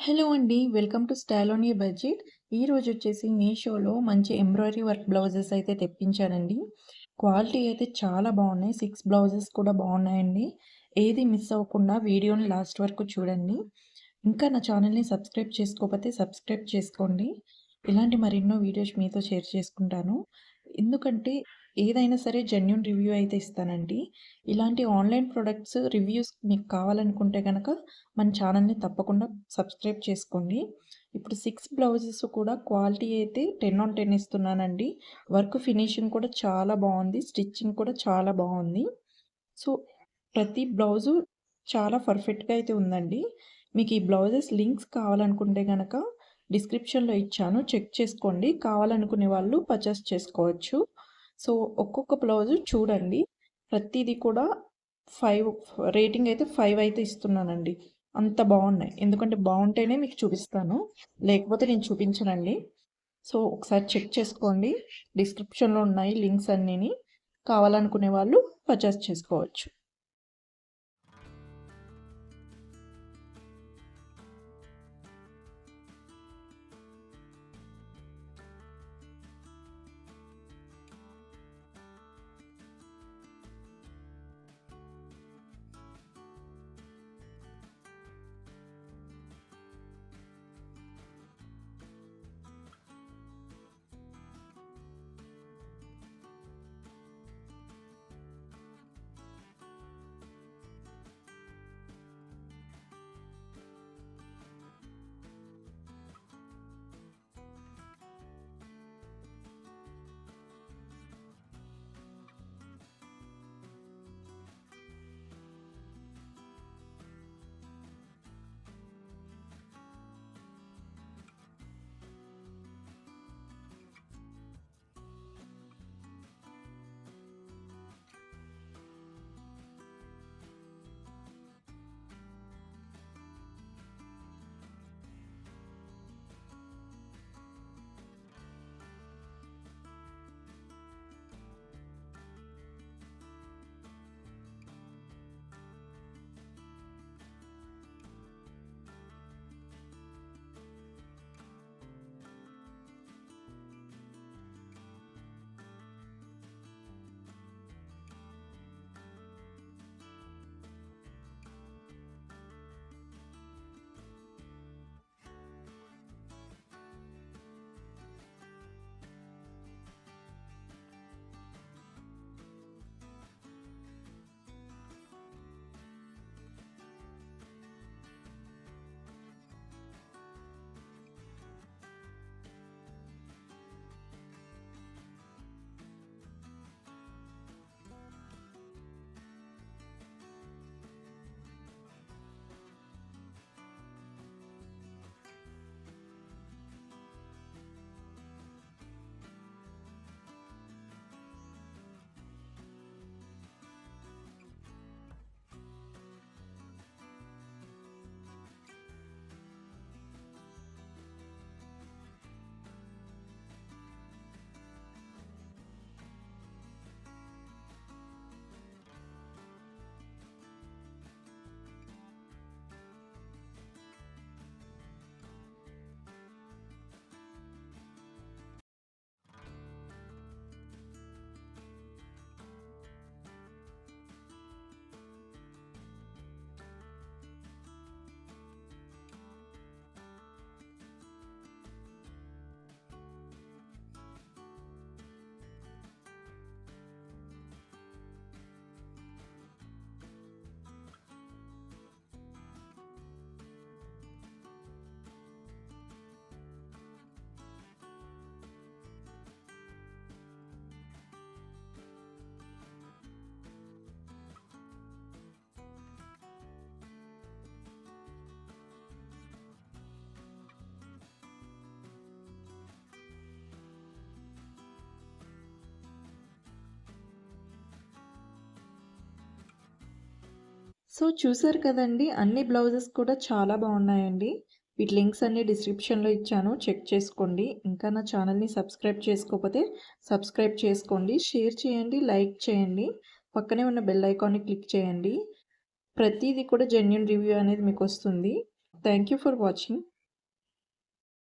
Hello అండి. Welcome to style on a budget. ఈరోజు వచ్చేసి మీషోలో మంచి ఎంబ్రాయిడరీ వర్క్ బ్లౌజెస్ అయితే తెప్పించానండి. క్వాలిటీ అయితే చాలా బాగున్నాయి. 6 బ్లౌజెస్ కూడా బాగున్నాయండి. ఏది మిస్ అవ్వకుండా వీడియోని లాస్ట్ వరకు చూడండి. ఇంకా నా ఛానల్‌ని సబ్స్క్రైబ్ చేసుకోకపోతే సబ్స్క్రైబ్ చేసుకోండి. ఇలాంటి మరెన్నో వీడియోస్ మీతో షేర్ చేసుకుంటాను. ఎందుకంటే ఏదైనా సరే జెన్యూన్ రివ్యూ అయితే ఇస్తానండి. ఇలాంటి ఆన్‌లైన్ ప్రొడక్ట్స్ రివ్యూస్ మీకు కావాలనుకుంటే గనక మన ఛానల్‌ని తప్పకుండా సబ్స్క్రైబ్ చేసుకోండి. ఇప్పుడు 6 బ్లౌజెస్ కూడా క్వాలిటీ అయితే 10/10 ఇస్తున్నానండి. వర్క్ ఫినిషింగ్ కూడా చాలా బాగుంది. స్టిచ్చింగ్ కూడా చాలా బాగుంది. సో, ప్రతి బ్లౌజు చాలా పర్ఫెక్ట్‌గా అయితే ఉందండి. మీకు ఈ బ్లౌజెస్ లింక్స్ కావాలనుకుంటే గనక డిస్క్రిప్షన్‌లో ఇచ్చాను. చెక్ చేసుకోండి. కావాలనుకునే వాళ్ళు పర్చేస్ చేసుకోవచ్చు. సో, ఒక్కొక్క బ్లౌజు చూడండి. ప్రతీది కూడా 5 రేటింగ్ అయితే 5 అయితే ఇస్తున్నానండి. అంత బాగున్నాయి. ఎందుకంటే బాగుంటేనే మీకు చూపిస్తాను. లేకపోతే నేను చూపించనండి. సో, ఒకసారి చెక్ చేసుకోండి. డిస్క్రిప్షన్‌లో ఉన్నాయి లింక్స్ అన్నీని. కావాలనుకునే వాళ్ళు పర్చేస్ చేసుకోవచ్చు. సో, చూసారు కదండీ! అన్ని బ్లౌజెస్ కూడా చాలా బాగున్నాయండి. వీటి లింక్స్ అన్నీ డిస్క్రిప్షన్‌లో ఇచ్చాను. చెక్ చేసుకోండి. ఇంకా నా ఛానల్‌ని సబ్స్క్రైబ్ చేసుకోకపోతే సబ్స్క్రైబ్ చేసుకోండి. షేర్ చేయండి, లైక్ చేయండి. పక్కనే ఉన్న బెల్ ఐకాన్‌ని క్లిక్ చేయండి. ప్రతీది కూడా జెన్యూన్ రివ్యూ అనేది మీకొస్తుంది. Thank you for watching.